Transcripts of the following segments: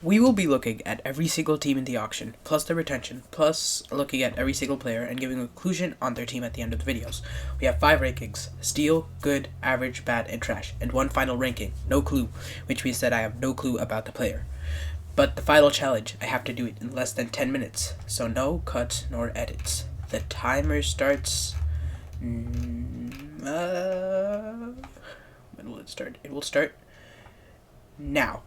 We will be looking at every single team in the auction, plus their retention, plus looking at every single player and giving a conclusion on their team at the end of the videos. We have 5 rankings: steal, good, average, bad, and trash, and one final ranking, no clue, which means that I have no clue about the player. But the final challenge, I have to do it in less than 10 minutes, so no cuts nor edits. The timer starts... when will it start? It will start now.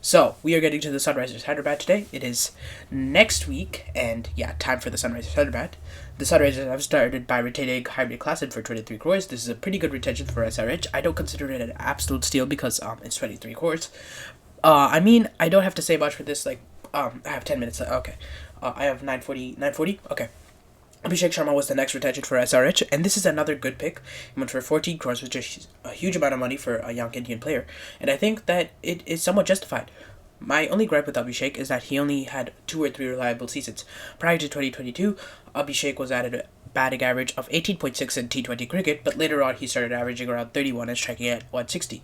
So, we are getting to the Sunrisers Hyderabad today. It is next week, and yeah, time for the Sunrisers Hyderabad. The Sunrisers have started by retaining Hybrid Classic for 23 cores. This is a pretty good retention for SRH. I don't consider it an absolute steal because it's 23 cores. I don't have to say much for this, I have 10 minutes, okay. I have 940, okay. Abhishek Sharma was the next retention for SRH, and this is another good pick. He went for 14 crores, which is a huge amount of money for a young Indian player, and I think that it is somewhat justified. My only gripe with Abhishek is that he only had 2 or 3 reliable seasons. Prior to 2022, Abhishek was at a batting average of 18.6 in T20 cricket, but later on he started averaging around 31 and striking at 160.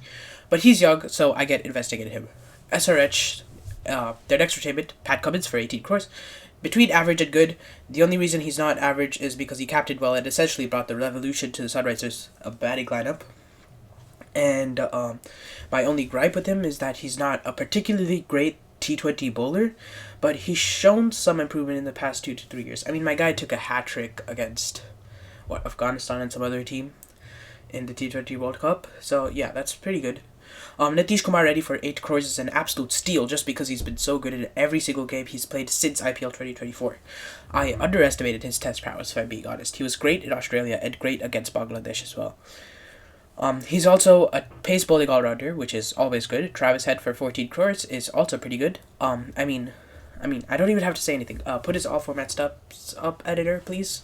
But he's young, so I get investing in him. SRH, their next retainment, Pat Cummins for 18 crores. Between average and good, the only reason he's not average is because he captained well and essentially brought the revolution to the Sunrisers' batting lineup. And my only gripe with him is that he's not a particularly great T20 bowler, but he's shown some improvement in the past 2 to 3 years. I mean, my guy took a hat-trick against, Afghanistan and some other team in the T20 World Cup. So, yeah, that's pretty good. Nitish Kumar Reddy for 8 crores is an absolute steal just because he's been so good in every single game he's played since IPL 2024. I underestimated his test prowess, if I'm being honest. He was great in Australia and great against Bangladesh as well. He's also a pace bowling all-rounder, which is always good. Travis Head for 14 crores is also pretty good. I don't even have to say anything. Put his all format stuff up, editor, please.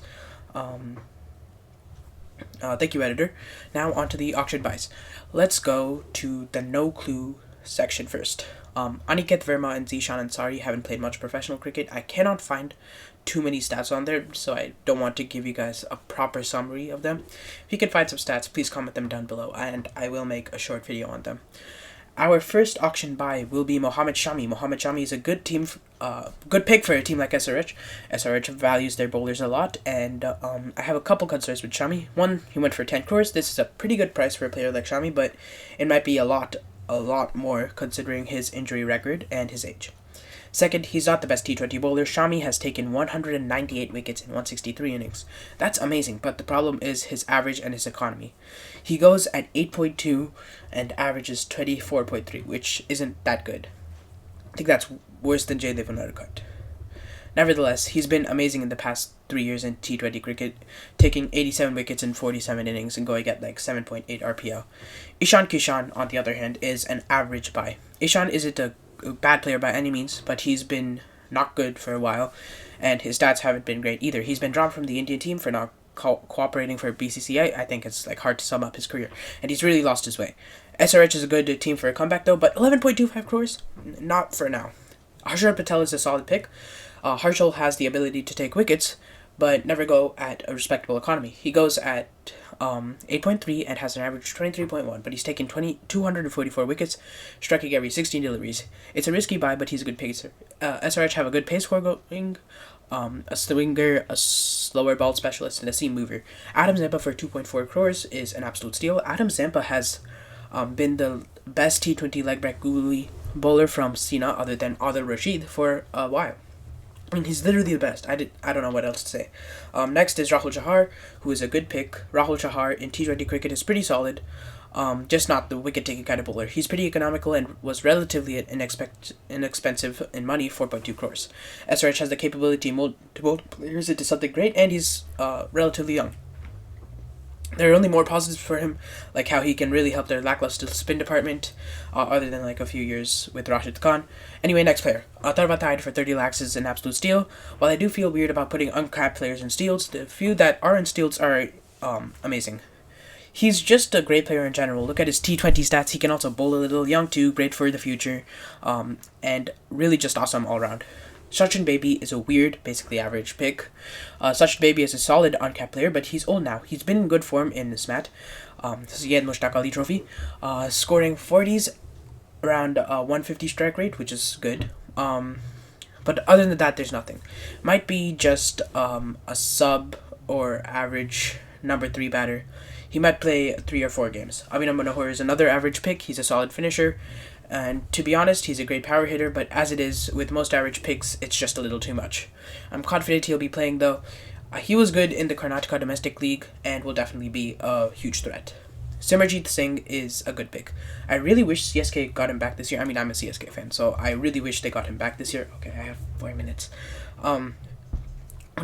Thank you, editor. Now on to the auction buys. Let's go to the no clue section first. Aniket Verma and Zishan Ansari haven't played much professional cricket. I cannot find too many stats on there, so I don't want to give you guys a proper summary of them. If you can find some stats, please comment them down below, and I will make a short video on them. Our first auction buy will be Mohammad Shami. Mohammad Shami is a good pick for a team like SRH. SRH values their bowlers a lot, and I have a couple concerns with Shami. One, he went for 10 crores. This is a pretty good price for a player like Shami, but it might be a lot more considering his injury record and his age. Second, he's not the best T20 bowler. Shami has taken 198 wickets in 163 innings. That's amazing, but the problem is his average and his economy. He goes at 8.2 and averages 24.3, which isn't that good. I think that's worse than Jay Devanarkut. Nevertheless, he's been amazing in the past 3 years in T20 cricket, taking 87 wickets in 47 innings and going at 7.8 RPL. Ishan Kishan, on the other hand, is an average buy. Ishan isn't a bad player by any means, but he's been not good for a while, and his stats haven't been great either. He's been dropped from the Indian team for not cooperating for BCCI. I think it's hard to sum up his career, and he's really lost his way. SRH is a good team for a comeback though, but 11.25 crores? Not for now. Harshal Patel is a solid pick. Harshal has the ability to take wickets, but never go at a respectable economy. He goes at 8.3 and has an average 23.1, but he's taken 244 wickets, striking every 16 deliveries. It's a risky buy, but he's a good pacer. SRH have a good pace score going, a swinger, a slower ball specialist, and a seam mover. Adam Zampa for 2.4 crores is an absolute steal. Adam Zampa has been the best T20 leg break googly bowler from Sina other than Adil Rashid for a while. I mean, he's literally the best. I don't know what else to say. Next is Rahul Chahar, who is a good pick. Rahul Chahar in T20 cricket is pretty solid, just not the wicket-taking kind of bowler. He's pretty economical and was relatively inexpensive in money, 4.2 crores. SRH has the capability to mold players into something great, and he's relatively young. There are only more positives for him, like how he can really help their lackluster spin department, other than a few years with Rashid Khan. Anyway, next player. Atharva Tide for 30 lakhs is an absolute steal. While I do feel weird about putting uncapped players in steals, the few that are in steals are amazing. He's just a great player in general. Look at his T20 stats. He can also bowl a little, young too, great for the future, and really just awesome all around. Sachin Baby is a weird, basically average pick. Sachin Baby is a solid on-cap player, but he's old now. He's been in good form in this mat. This is again Mushtaq Ali Trophy. Scoring 40s, around 150 strike rate, which is good. But other than that, there's nothing. Might be just a sub or average number 3 batter. He might play 3 or 4 games. Abhinav Manohar is another average pick. He's a solid finisher. And to be honest, he's a great power hitter, but as it is with most average picks, it's just a little too much. I'm confident he'll be playing though. He was good in the Karnataka Domestic League and will definitely be a huge threat. Simranjeet Singh is a good pick. I really wish CSK got him back this year. I mean, I'm a CSK fan, so I really wish they got him back this year. Okay, I have 4 minutes.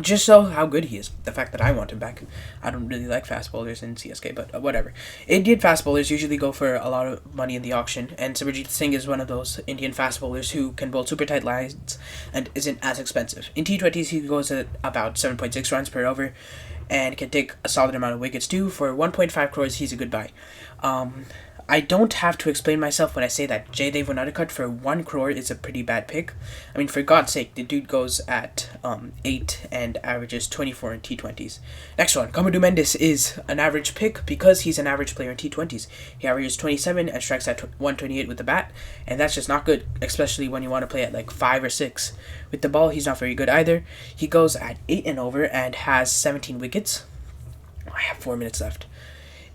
Just so how good he is. The fact that I want him back. I don't really like fast bowlers in CSK, but whatever. Indian fast bowlers usually go for a lot of money in the auction, and Simranjeet Singh is one of those Indian fast bowlers who can bowl super tight lines and isn't as expensive. In T20s, he goes at about 7.6 runs per over, and can take a solid amount of wickets too. For 1.5 crores, he's a good buy. I don't have to explain myself when I say that Jaydev Unadkat for 1 crore is a pretty bad pick. I mean, for God's sake, the dude goes at 8 and averages 24 in T20s. Next one, Kamadou Mendes is an average pick because he's an average player in T20s. He averages 27 and strikes at 128 with the bat, and that's just not good, especially when you want to play at like 5 or 6. With the ball, he's not very good either. He goes at 8 and over and has 17 wickets. I have 4 minutes left.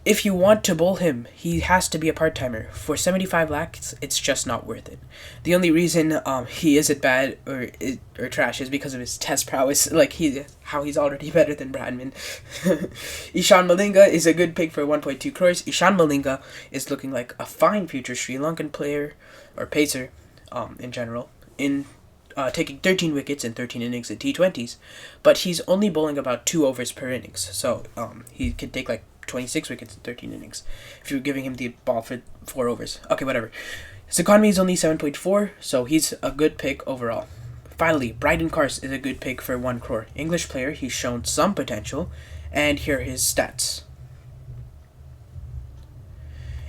If you want to bowl him, he has to be a part-timer. For 75 lakhs, it's just not worth it. The only reason he isn't bad or trash is because of his test prowess. Like, how he's already better than Bradman. Ishan Malinga is a good pick for 1.2 crores. Ishan Malinga is looking like a fine future Sri Lankan player, or pacer, in general, in taking 13 wickets in 13 innings in T20s. But he's only bowling about 2 overs per innings. So he could take like 26 wickets in 13 innings if you're giving him the ball for 4 overs. Okay, whatever. His economy is only 7.4, so he's a good pick overall. Finally, Bryden Kars is a good pick for 1 crore. English player, he's shown some potential, and here are his stats.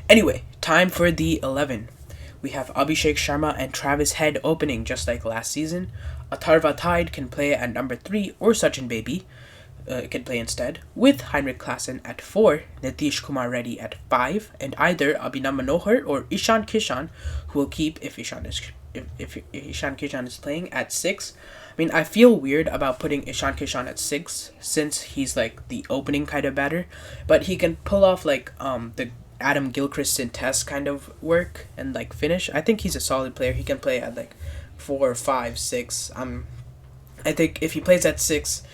Anyway, time for the 11. We have Abhishek Sharma and Travis Head opening just like last season. Atharva Tide can play at number 3, or Sachin Baby can play instead, with Heinrich Klaasen at 4, Nitish Kumar Reddy at 5, and either Abhinav Manohar or Ishan Kishan, who will keep if Ishan Kishan is playing, at 6. I mean, I feel weird about putting Ishan Kishan at 6 since he's like the opening kind of batter, but he can pull off like the Adam Gilchrist in test kind of work and like finish. I think he's a solid player. He can play at like 4, 5, 6. I think if he plays at 6,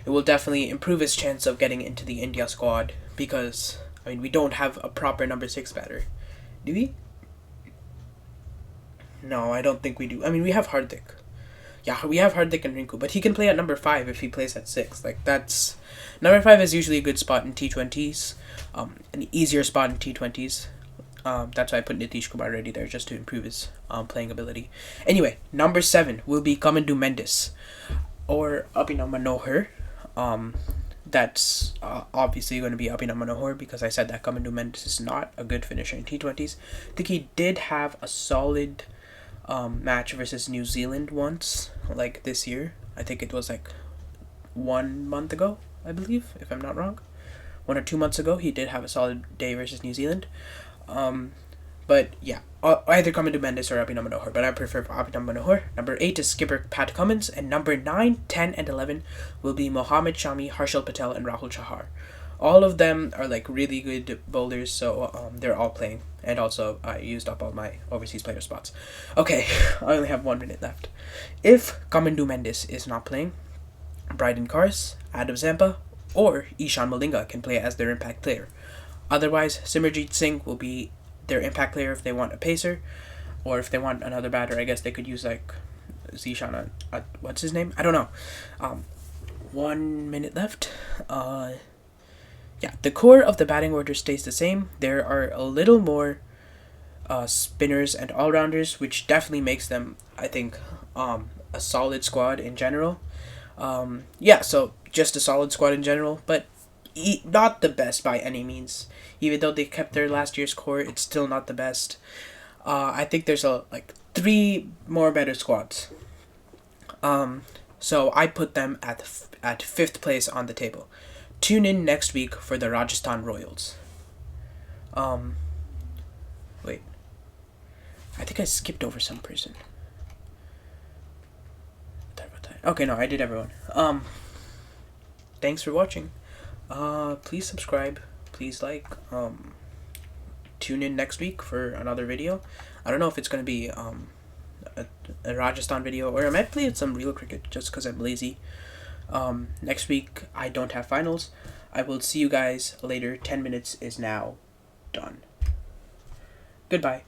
it will definitely improve his chance of getting into the India squad because, I mean, we don't have a proper number 6 batter. Do we? No, I don't think we do. I mean, we have Hardik. Yeah, we have Hardik and Rinku, but he can play at number 5 if he plays at 6. Like, that's... Number 5 is usually a good spot in T20s. An easier spot in T20s. That's why I put Nitish Kumar Reddy there, just to improve his playing ability. Anyway, number 7 will be Kamadou Mendes or Abhinav Manohar. That's obviously going to be Abhinav Manohar because I said that Kamadou Mendes is not a good finisher in T20s. I think he did have a solid match versus New Zealand once, like this year. I think it was like 1 month ago, I believe, if I'm not wrong. 1 or 2 months ago, he did have a solid day versus New Zealand. But yeah, either Kamadou Mendes or Abhinav Manohar, but I prefer Abhinav Manohar. Number 8 is skipper Pat Cummins, and number 9, 10, and 11 will be Mohammad Shami, Harshal Patel, and Rahul Chahar. All of them are like really good bowlers, so they're all playing. And also, I used up all my overseas player spots. Okay, I only have 1 minute left. If Kamadou Mendes is not playing, Bryden Kars, Adam Zampa, or Ishan Malinga can play as their impact player. Otherwise, Simranjeet Singh will be their impact player if they want a pacer, or if they want another batter, I guess they could use like Zishan. What's his name? I don't know. 1 minute left. Yeah, the core of the batting order stays the same. There are a little more spinners and all-rounders, which definitely makes them, I think, a solid squad in general. Yeah, so just a solid squad in general, but not the best by any means. Even though they kept their last year's core, it's still not the best. I think there's like 3 more better squads. So I put them at 5th place on the table. Tune in next week for the Rajasthan Royals. Wait. I think I skipped over some person. Okay, no, I did everyone. Thanks for watching. Please subscribe. Please like. Tune in next week for another video. I don't know if it's gonna be a Rajasthan video, or I might play some real cricket just because I'm lazy. Next week I don't have finals. I will see you guys later. 10 minutes is now done. Goodbye.